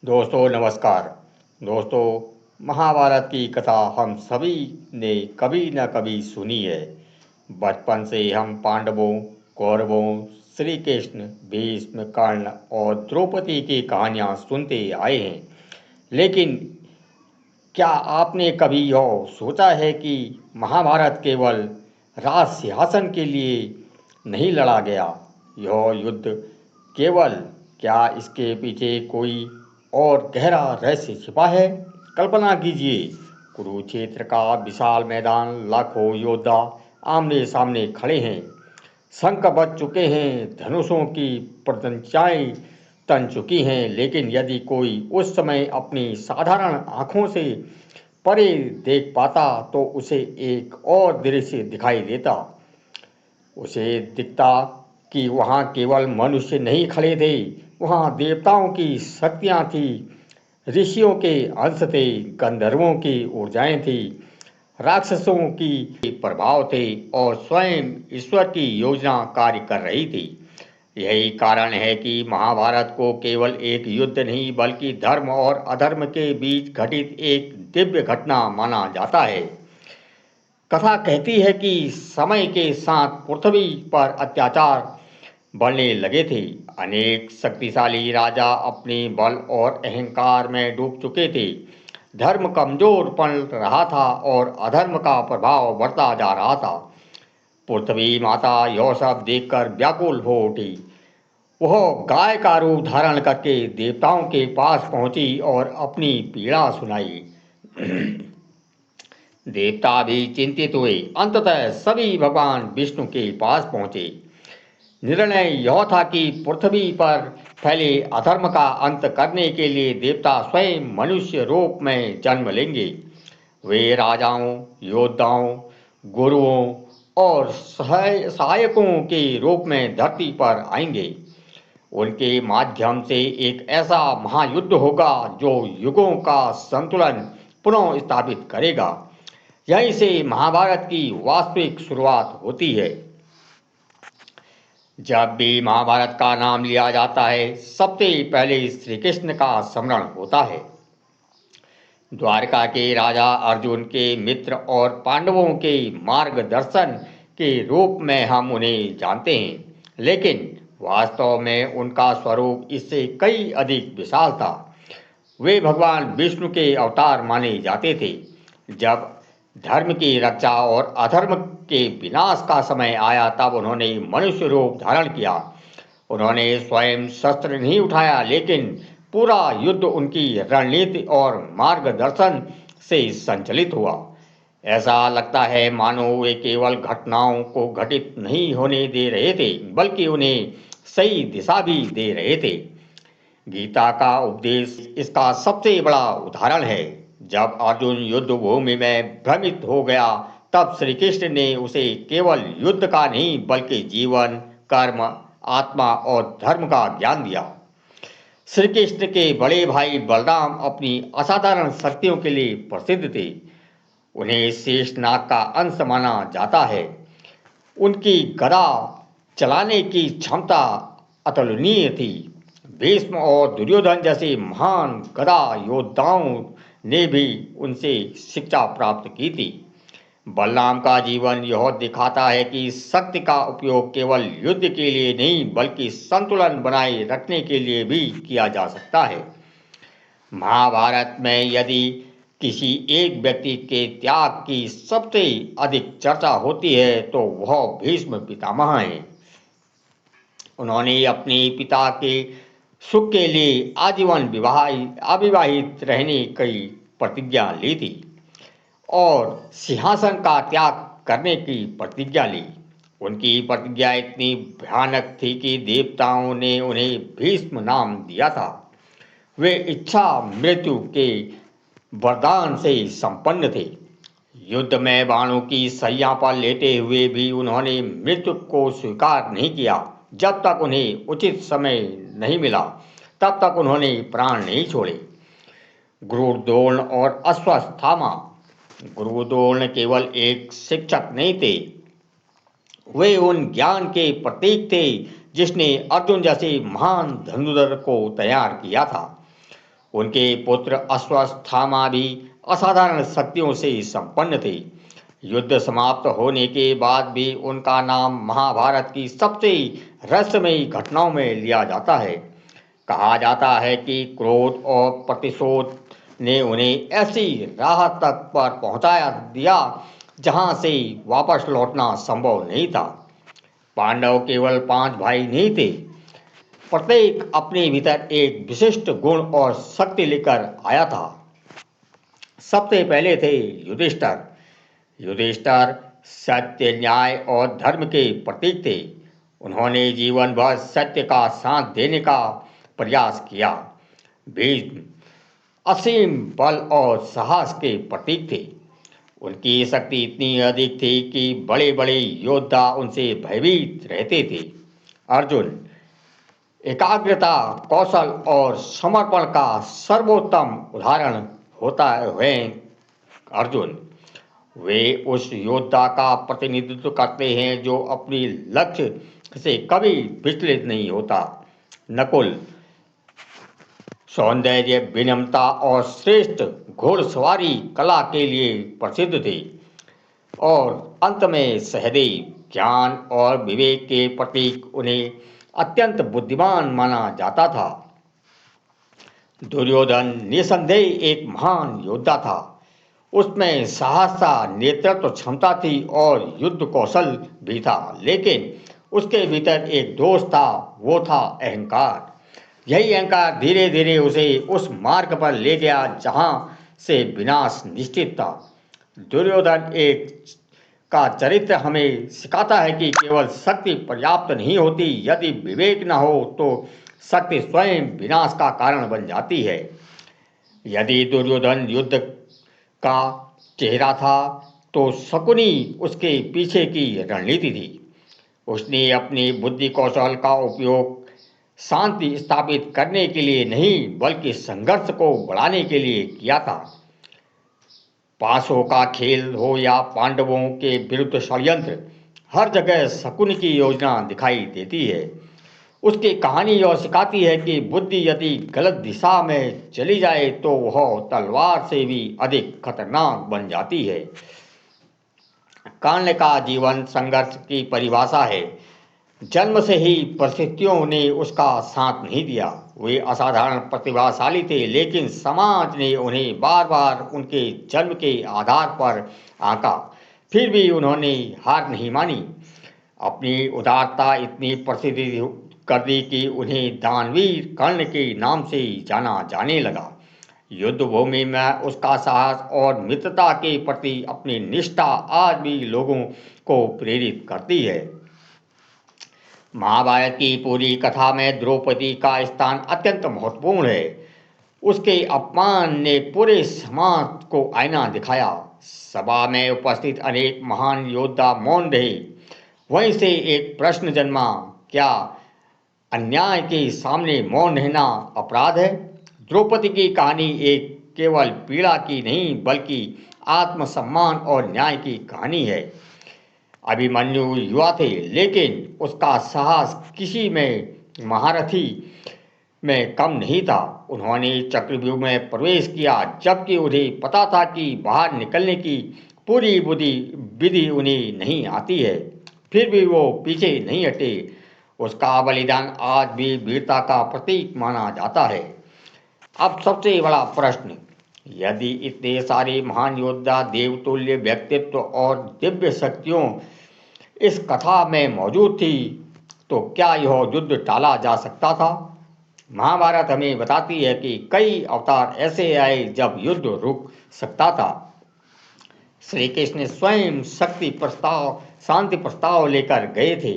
दोस्तों नमस्कार। दोस्तों, महाभारत की कथा हम सभी ने कभी न कभी सुनी है। बचपन से हम पांडवों, कौरवों, श्री कृष्ण, भीष्म, कर्ण और द्रौपदी की कहानियाँ सुनते आए हैं। लेकिन क्या आपने कभी यह सोचा है कि महाभारत केवल राज सिंहासन के लिए नहीं लड़ा गया? यह युद्ध केवल क्या इसके पीछे कोई और गहरा रहस्य छिपा है? कल्पना कीजिए, कुरुक्षेत्र का विशाल मैदान, लाखों योद्धा आमने सामने खड़े हैं, शंख बज चुके हैं, धनुषों की प्रत्यंचाएं तन चुकी हैं, लेकिन यदि कोई उस समय अपनी साधारण आँखों से परे देख पाता तो उसे एक और दृश्य दिखाई देता। उसे दिखता कि वहाँ केवल मनुष्य नहीं खड़े थे, वहाँ देवताओं की शक्तियाँ थीं, ऋषियों के अंश थे, गंधर्वों की ऊर्जाएं थीं, राक्षसों की प्रभाव थे और स्वयं ईश्वर की योजना कार्य कर रही थी। यही कारण है कि महाभारत को केवल एक युद्ध नहीं बल्कि धर्म और अधर्म के बीच घटित एक दिव्य घटना माना जाता है। कथा कहती है कि समय के साथ पृथ्वी पर अत्याचार बढ़ने लगे थे। अनेक शक्तिशाली राजा अपने बल और अहंकार में डूब चुके थे। धर्म कमजोर पड़ रहा था और अधर्म का प्रभाव बढ़ता जा रहा था। पृथ्वी माता यह सब देखकर व्याकुल हो उठी। वह गाय का रूप धारण करके देवताओं के पास पहुंची और अपनी पीड़ा सुनाई। देवता भी चिंतित हुए। अंततः सभी भगवान विष्णु के पास पहुंचे। निर्णय यह था कि पृथ्वी पर फैले अधर्म का अंत करने के लिए देवता स्वयं मनुष्य रूप में जन्म लेंगे। वे राजाओं, योद्धाओं, गुरुओं और सहायकों के रूप में धरती पर आएंगे। उनके माध्यम से एक ऐसा महायुद्ध होगा जो युगों का संतुलन पुनः स्थापित करेगा। यहीं से महाभारत की वास्तविक शुरुआत होती है। जब भी महाभारत का नाम लिया जाता है, सबसे पहले श्री कृष्ण का स्मरण होता है। द्वारका के राजा अर्जुन के मित्र और पांडवों के मार्गदर्शन के रूप में हम उन्हें जानते हैं, लेकिन वास्तव में उनका स्वरूप इससे कई अधिक विशाल था। वे भगवान विष्णु के अवतार माने जाते थे। जब धर्म की रक्षा और अधर्म के विनाश का समय आया तब उन्होंने मनुष्य रूप धारण किया। उन्होंने स्वयं शस्त्र नहीं उठाया, लेकिन पूरा युद्ध उनकी रणनीति और मार्गदर्शन से संचालित हुआ। ऐसा लगता है मानो वे केवल घटनाओं को घटित नहीं होने दे रहे थे, बल्कि उन्हें सही दिशा भी दे रहे थे। गीता का उपदेश इसका सबसे बड़ा उदाहरण है। जब अर्जुन युद्ध भूमि में भ्रमित हो गया तब श्री कृष्ण ने उसे केवल युद्ध का नहीं बल्कि जीवन, कर्म, आत्मा और धर्म का ज्ञान दिया। श्री कृष्ण के बड़े भाई बलराम अपनी असाधारण शक्तियों के लिए प्रसिद्ध थे। उन्हें शेषनाग का अंश माना जाता है। उनकी गदा चलाने की क्षमता अतुलनीय थी। भीष्म और दुर्योधन जैसे महान गदा योद्धाओं ने भी उनसे शिक्षा प्राप्त की थी। बलराम का जीवन यह दिखाता है कि शक्ति का उपयोग केवल युद्ध के लिए नहीं बल्कि संतुलन बनाए रखने के लिए भी किया जा सकता है। महाभारत में यदि किसी एक व्यक्ति के त्याग की सबसे अधिक चर्चा होती है तो वह भीष्म पितामह हैं। उन्होंने अपने पिता के सुख के लिए आजीवन अविवाहित रहने की प्रतिज्ञा ली थी और सिंहासन का त्याग करने की प्रतिज्ञा ली। उनकी प्रतिज्ञा इतनी भयानक थी कि देवताओं ने उन्हें भीष्म नाम दिया था। वे इच्छा मृत्यु के वरदान से संपन्न थे। युद्ध में बाणों की सैया पर लेटे हुए भी उन्होंने मृत्यु को स्वीकार नहीं किया। जब तक उन्हें उचित समय नहीं मिला तब तक उन्होंने प्राण नहीं छोड़े। गुरुद्रोण और अश्वत्थामा। गुरुद्रोण केवल एक शिक्षक नहीं थे, वे उन ज्ञान के प्रतीक थे जिसने अर्जुन जैसे महान धनुर्धर को तैयार किया था। उनके पुत्र अश्वत्थामा भी असाधारण शक्तियों से संपन्न थे। युद्ध समाप्त होने के बाद भी उनका नाम महाभारत की सबसे रहस्यमयी घटनाओं में लिया जाता है। कहा जाता है कि क्रोध और प्रतिशोध ने उन्हें ऐसी राह तक पर पहुंचाया दिया जहां से वापस लौटना संभव नहीं था। पांडव केवल 5 भाई नहीं थे, प्रत्येक अपने भीतर एक विशिष्ट गुण और शक्ति लेकर आया था। सबसे पहले थे युधिष्ठिर। युधिष्ठिर सत्य, न्याय और धर्म के प्रतीक थे। उन्होंने जीवन भर सत्य का साथ देने का प्रयास किया। भीष्म असीम बल और साहस के प्रतीक थे। उनकी शक्ति इतनी अधिक थी कि बड़े बड़े योद्धा उनसे भयभीत रहते थे। अर्जुन एकाग्रता, कौशल और समर्पण का सर्वोत्तम उदाहरण होता है। अर्जुन वे उस योद्धा का प्रतिनिधित्व करते हैं जो अपनी लक्ष्य से कभी विचलित नहीं होता। नकुल सौंदर्य, विनम्रता और श्रेष्ठ घोड़सवारी कला के लिए प्रसिद्ध थे। और अंत में सहदेव ज्ञान और विवेक के प्रतीक, उन्हें अत्यंत बुद्धिमान माना जाता था। दुर्योधन निसंदेह एक महान योद्धा था। उसमें साहस था, नेतृत्व क्षमता थी और युद्ध कौशल भी था, लेकिन उसके भीतर एक दोष था, वो था अहंकार। यही अहंकार धीरे धीरे उसे उस मार्ग पर ले गया जहां से विनाश निश्चित था। दुर्योधन एक का चरित्र हमें सिखाता है कि केवल शक्ति पर्याप्त नहीं होती, यदि विवेक न हो तो शक्ति स्वयं विनाश का कारण बन जाती है। यदि दुर्योधन युद्ध का चेहरा था तो शकुनी उसके पीछे की रणनीति थी। उसने अपनी बुद्धि कौशल का उपयोग शांति स्थापित करने के लिए नहीं, बल्कि संघर्ष को बढ़ाने के लिए किया था। पासों का खेल हो या पांडवों के विरुद्ध षड्यंत्र, हर जगह शकुनी की योजना दिखाई देती है। उसकी कहानी यह सिखाती है कि बुद्धि यदि गलत दिशा में चली जाए तो वह तलवार से भी अधिक खतरनाक बन जाती है। कर्ण का जीवन संघर्ष की परिभाषा है। जन्म से ही परिस्थितियों ने उसका साथ नहीं दिया। वे असाधारण प्रतिभाशाली थे, लेकिन समाज ने उन्हें बार बार उनके जन्म के आधार पर आंका। फिर भी उन्होंने हार नहीं मानी। अपनी उदारता इतनी प्रसिद्ध कर दी कि उन्हें दानवीर कर्ण के नाम से जाना जाने लगा। युद्ध भूमि में उसका साहस और मित्रता के प्रति अपनी निष्ठा आज भी लोगों को प्रेरित करती है। महाभारत की पूरी कथा में द्रौपदी का स्थान अत्यंत महत्वपूर्ण है। उसके अपमान ने पूरे समाज को आईना दिखाया। सभा में उपस्थित अनेक महान योद्धा मौन रहे। वहीं से एक प्रश्न जन्मा, क्या अन्याय के सामने मौन रहना अपराध है? द्रौपदी की कहानी एक केवल पीड़ा की नहीं, बल्कि आत्मसम्मान और न्याय की कहानी है। अभिमन्यु युवा थे, लेकिन उसका साहस किसी में महारथी में कम नहीं था। उन्होंने चक्रव्यूह में प्रवेश किया, जबकि उन्हें पता था कि बाहर निकलने की पूरी विधि उन्हें नहीं आती है। फिर भी वो पीछे नहीं हटे। उसका बलिदान आज भी वीरता का प्रतीक माना जाता है। अब सबसे बड़ा प्रश्न, यदि इतने सारे महान योद्धा, देवतुल्य व्यक्तित्व और दिव्य शक्तियों इस कथा में मौजूद थी, तो क्या यह युद्ध टाला जा सकता था? महाभारत हमें बताती है कि कई अवतार ऐसे आए जब युद्ध रुक सकता था। श्री कृष्ण स्वयं शांति प्रस्ताव लेकर गए थे।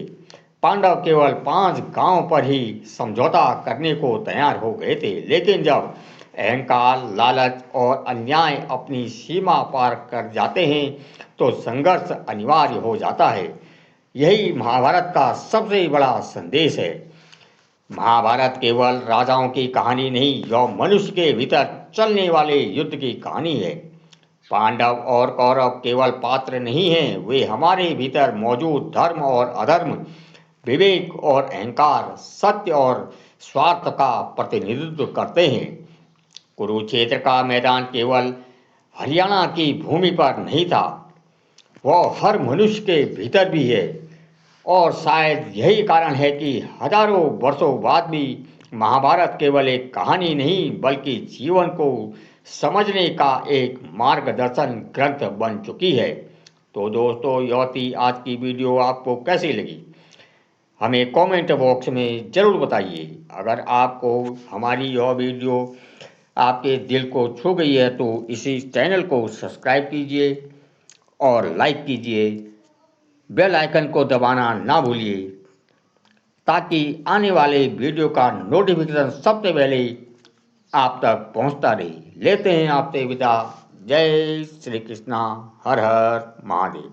पांडव केवल 5 गांव पर ही समझौता करने को तैयार हो गए थे, लेकिन जब अहंकार, लालच और अन्याय अपनी सीमा पार कर जाते हैं तो संघर्ष अनिवार्य हो जाता है। यही महाभारत का सबसे बड़ा संदेश है। महाभारत केवल राजाओं की कहानी नहीं, यह मनुष्य के भीतर चलने वाले युद्ध की कहानी है। पांडव और कौरव केवल पात्र नहीं हैं, वे हमारे भीतर मौजूद धर्म और अधर्म, विवेक और अहंकार, सत्य और स्वार्थ का प्रतिनिधित्व करते हैं। कुरुक्षेत्र का मैदान केवल हरियाणा की भूमि पर नहीं था, वह हर मनुष्य के भीतर भी है। और शायद यही कारण है कि हजारों वर्षों बाद भी महाभारत केवल एक कहानी नहीं बल्कि जीवन को समझने का एक मार्गदर्शन ग्रंथ बन चुकी है। तो दोस्तों, यह थी आज की वीडियो। आपको कैसी लगी हमें कमेंट बॉक्स में ज़रूर बताइए। अगर आपको हमारी यह वीडियो आपके दिल को छू गई है तो इसी चैनल को सब्सक्राइब कीजिए और लाइक कीजिए। बेल आइकन को दबाना ना भूलिए ताकि आने वाले वीडियो का नोटिफिकेशन सबसे पहले आप तक पहुंचता रहे। लेते हैं आपसे विदा। जय श्री कृष्णा। हर हर महादेव।